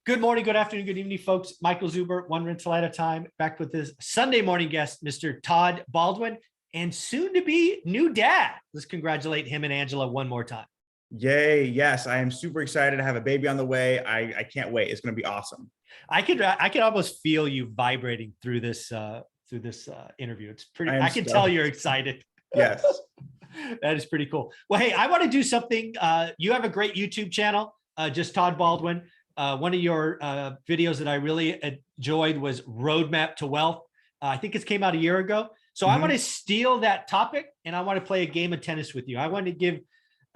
Good morning, good afternoon, good evening, folks. Michael Zuber, one rental at a time, back with his Sunday morning guest, Mr. Todd Baldwin, and soon to be new dad. Let's congratulate him and Angela one more time. Yay. Yes, I am super excited to have a baby on the way. I can't wait. It's going to be awesome. I could almost feel you vibrating through this interview. It's pretty, I can tell you're excited. Yes. That is pretty cool. Well, hey, I want to do something. You have a great YouTube channel, just Todd Baldwin. One of your videos that I really enjoyed was Roadmap to Wealth. I think it came out a year ago. So I want to steal that topic and I want to play a game of tennis with you. I want to give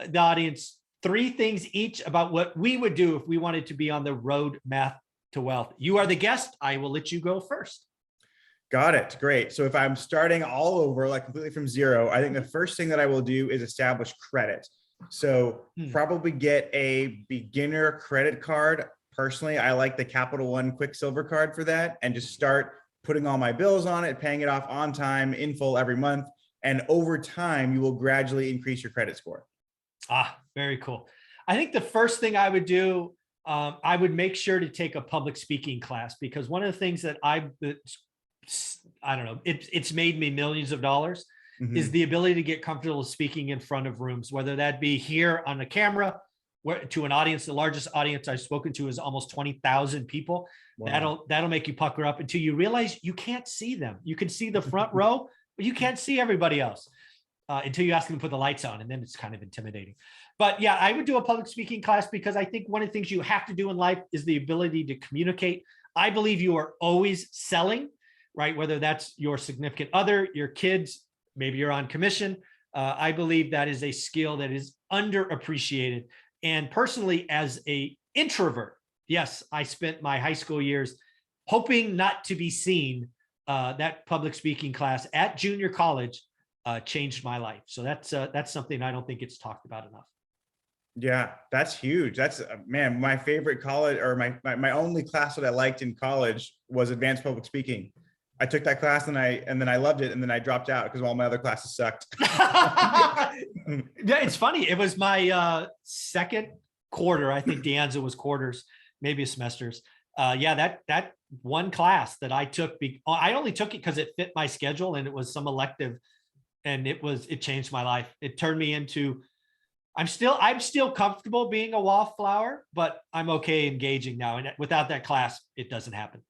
the audience 3 things each about what we would do if we wanted to be on the roadmap to wealth. You are the guest. I will let you go first. Got it. Great. So if I'm starting all over, like completely from zero, I think the first thing that I will do is establish credit. So probably get a beginner credit card. Personally, I like the Capital One Quicksilver card for that, and just start putting all my bills on it, paying it off on time, in full every month. And over time, you will gradually increase your credit score. Very cool. I think the first thing I would do, I would make sure to take a public speaking class, because one of the things that I don't know, it's made me millions of dollars is the ability to get comfortable speaking in front of rooms, whether that be here on the camera, to an audience. The largest audience I've spoken to is almost 20,000 people. Wow. That'll make you pucker up until you realize you can't see them. You can see the front row, but you can't see everybody else until you ask them to put the lights on, and then it's kind of intimidating. But yeah, I would do a public speaking class, because I think one of the things you have to do in life is the ability to communicate. I believe you are always selling, right? Whether that's your significant other, your kids, maybe you're on commission. I believe that is a skill that is underappreciated. And personally, as an introvert, yes, I spent my high school years hoping not to be seen. That public speaking class at junior college changed my life. So that's something I don't think it's talked about enough. Yeah, that's huge. That's man, my favorite college, or my only class that I liked in college was advanced public speaking. I took that class and then I loved it, and then I dropped out because all my other classes sucked. Yeah, it's funny. It was my second quarter. I think Deanza was quarters, maybe semesters. Yeah, that one class that I took, I only took it because it fit my schedule and it was some elective, and it changed my life. It turned me into, I'm still comfortable being a wallflower, but I'm okay engaging now. And without that class, it doesn't happen.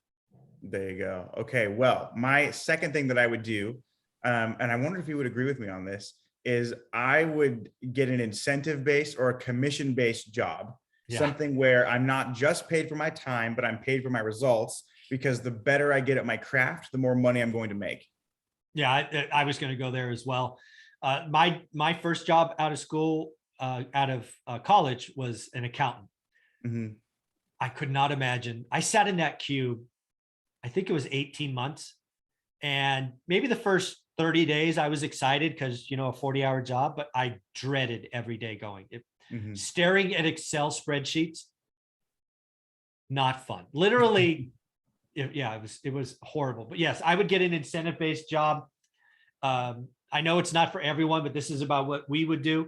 There you go. Okay. Well, my second thing that I would do, and I wonder if you would agree with me on this, is I would get an incentive-based or a commission-based job, something where I'm not just paid for my time, but I'm paid for my results, because the better I get at my craft, the more money I'm going to make. Yeah, I was going to go there as well. My first job out of school, out of college, was an accountant. I could not imagine. I sat in that cube, I think it was 18 months. And maybe the first 30 days I was excited because, a 40-hour job, but I dreaded every day going. Staring at Excel spreadsheets, not fun. Literally, it was horrible. But yes, I would get an incentive-based job. I know it's not for everyone, but this is about what we would do.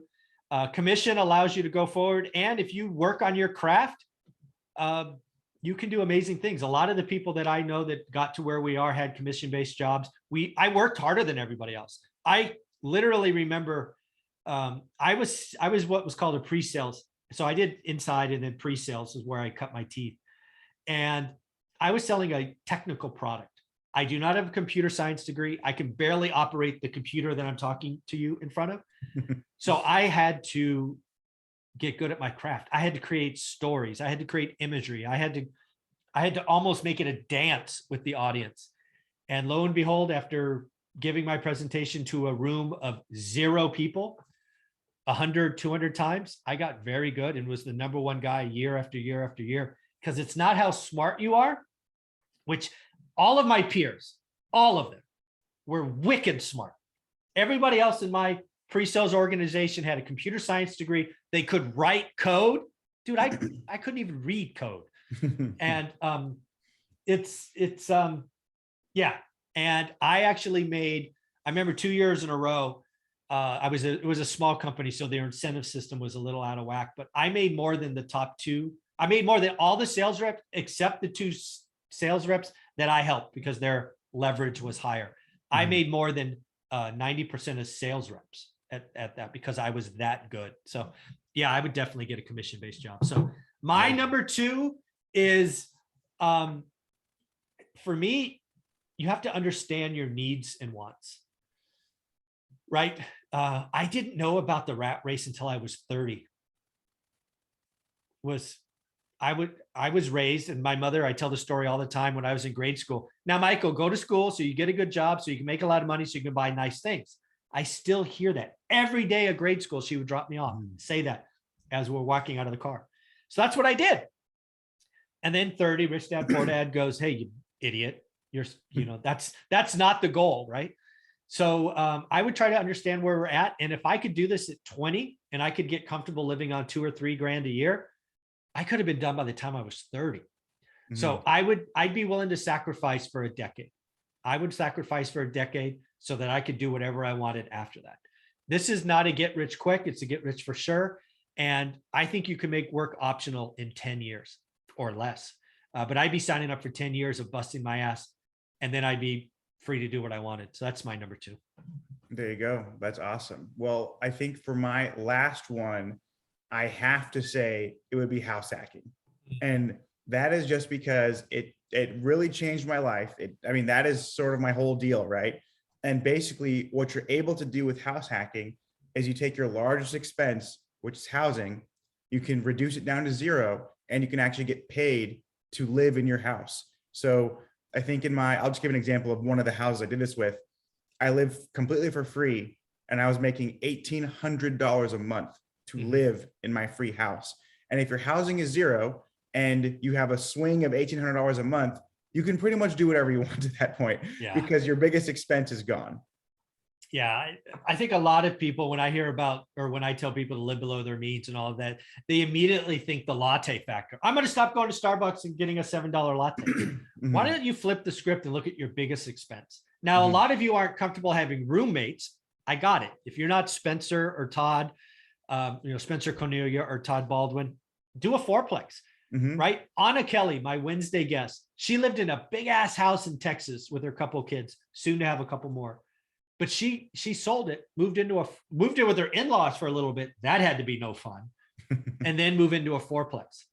Commission allows you to go forward. And if you work on your craft, you can do amazing things. A lot of the people that I know that got to where we are had commission-based jobs. I worked harder than everybody else. I literally remember I was what was called a pre-sales. So I did inside, and then pre-sales is where I cut my teeth. And I was selling a technical product. I do not have a computer science degree. I can barely operate the computer that I'm talking to you in front of. So I had to get good at my craft. I had to create stories. I had to create imagery. I had to almost make it a dance with the audience. And lo and behold, after giving my presentation to a room of 0 people, 100, 200 times, I got very good and was the #1 guy year after year after year. Because it's not how smart you are, which all of my peers, all of them, were wicked smart. Everybody else in my pre-sales organization had a computer science degree. They could write code. Dude, I couldn't even read code. And yeah. And I actually made, I remember 2 years in a row, it was a small company, so their incentive system was a little out of whack, but I made more than the top 2 I made more than all the sales reps except the two sales reps that I helped because their leverage was higher. I made more than 90% of sales reps at that because I was that good. So yeah, I would definitely get a commission-based job. So my number 2 is, for me, you have to understand your needs and wants, right? I didn't know about the rat race until I was 30. I was raised, and my mother, I tell the story all the time, when I was in grade school. Now, Michael, go to school so you get a good job, so you can make a lot of money, so you can buy nice things. I still hear that every day at grade school. She would drop me off, say that as we're walking out of the car. So that's what I did. And then 30, Rich Dad Poor Dad goes, hey, you idiot. That's not the goal, right? So I would try to understand where we're at. And if I could do this at 20 and I could get comfortable living on $2 or $3 grand a year, I could have been done by the time I was 30. So I'd be willing to sacrifice for a decade. I would sacrifice for a decade so that I could do whatever I wanted after that. This is not a get rich quick. It's a get rich for sure. And I think you can make work optional in 10 years or less. But I'd be signing up for 10 years of busting my ass, and then I'd be free to do what I wanted. So that's my number 2. There you go. That's awesome. Well, I think for my last one, I have to say it would be house hacking. And that is just because it really changed my life. That is sort of my whole deal, right? And basically what you're able to do with house hacking is you take your largest expense, which is housing, you can reduce it down to 0, and you can actually get paid to live in your house. So I think I'll just give an example of one of the houses I did this with. I live completely for free, and I was making $1,800 a month to live in my free house. And if your housing is 0 and you have a swing of $1,800 a month, you can pretty much do whatever you want at that point, because your biggest expense is gone. Yeah, I think a lot of people, when I hear about, or when I tell people to live below their means and all of that, they immediately think the latte factor. I'm going to stop going to Starbucks and getting a $7 latte. Why don't you flip the script and look at your biggest expense? Now, a lot of you aren't comfortable having roommates. I got it. If you're not Spencer or Todd, Spencer Cornelia or Todd Baldwin, do a 4-plex, right? Anna Kelly, my Wednesday guest, she lived in a big ass house in Texas with her couple kids, soon to have a couple more. But she sold it, moved in with her in-laws for a little bit. That had to be no fun. And then move into a 4-plex.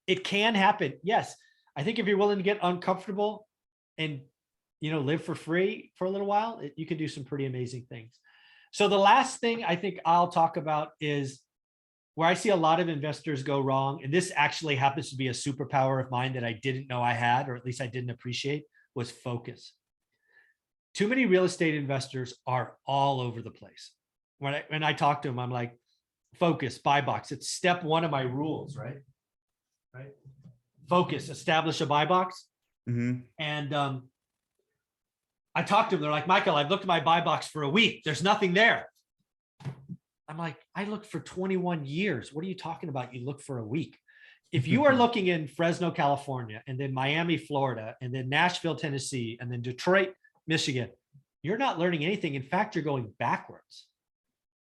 It can happen. Yes. I think if you're willing to get uncomfortable and, live for free for a little while, you can do some pretty amazing things. So the last thing I think I'll talk about is where I see a lot of investors go wrong. And this actually happens to be a superpower of mine that I didn't know I had, or at least I didn't appreciate, was focus. Too many real estate investors are all over the place. When I talk to them, I'm like, focus, buy box. It's step 1 of my rules, right? Focus, establish a buy box. And I talked to them. They're like, Michael, I've looked at my buy box for a week. There's nothing there. I'm like, I looked for 21 years. What are you talking about? You look for a week. If you are looking in Fresno, California, and then Miami, Florida, and then Nashville, Tennessee, and then Detroit, Michigan, you're not learning anything. In fact, you're going backwards.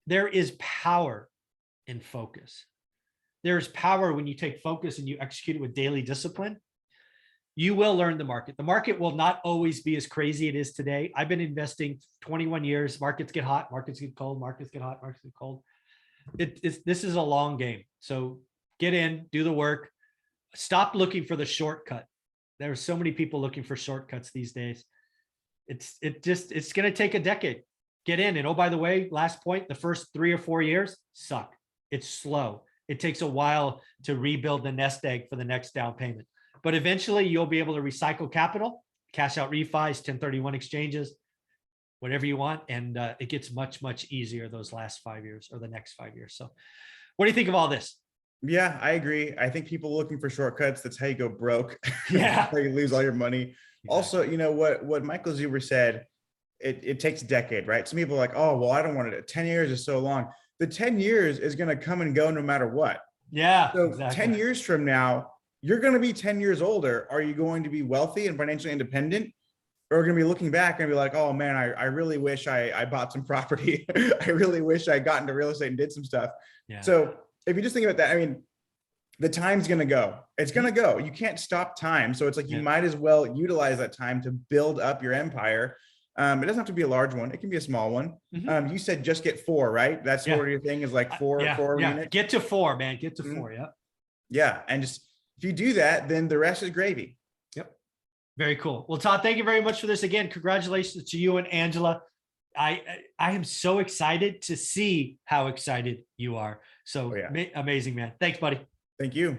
There is power in focus. There's power when you take focus and you execute it with daily discipline. You will learn the market. The market will not always be as crazy it is today. I've been investing 21 years. Markets get hot, markets get cold, markets get hot, markets get cold. This is a long game. So get in, do the work. Stop looking for the shortcut. There are so many people looking for shortcuts these days. It's going to take a decade. Get in. And oh, by the way, last point, the first 3 or 4 years suck. It's slow. It takes a while to rebuild the nest egg for the next down payment. But eventually you'll be able to recycle capital, cash out refis, 1031 exchanges, whatever you want. And it gets much, much easier those last 5 years or the next 5 years. So what do you think of all this? Yeah, I agree. I think people looking for shortcuts, that's how you go broke. Yeah. How you lose all your money. Exactly. Also, what Michael Zuber said, it takes a decade, right? Some people are like, oh, well, I don't want it. 10 years is so long. The 10 years is going to come and go no matter what. Yeah. So exactly. 10 years from now, you're going to be 10 years older. Are you going to be wealthy and financially independent? Or going to be looking back and be like, oh man, I really wish I bought some property. I really wish I got into real estate and did some stuff. Yeah. So if you just think about that, the time's going to go. It's going to go. You can't stop time. So it's like, you might as well utilize that time to build up your empire. It doesn't have to be a large one. It can be a small one. You said just get 4, right? That's sort of your thing, is like four units. Get to 4, man. Get to 4. Yeah. Yeah. And just, if you do that, then the rest is gravy. Yep. Very cool. Well, Todd, thank you very much for this. Again, congratulations to you and Angela. I am so excited to see how excited you are. So amazing, man. Thanks, buddy. Thank you.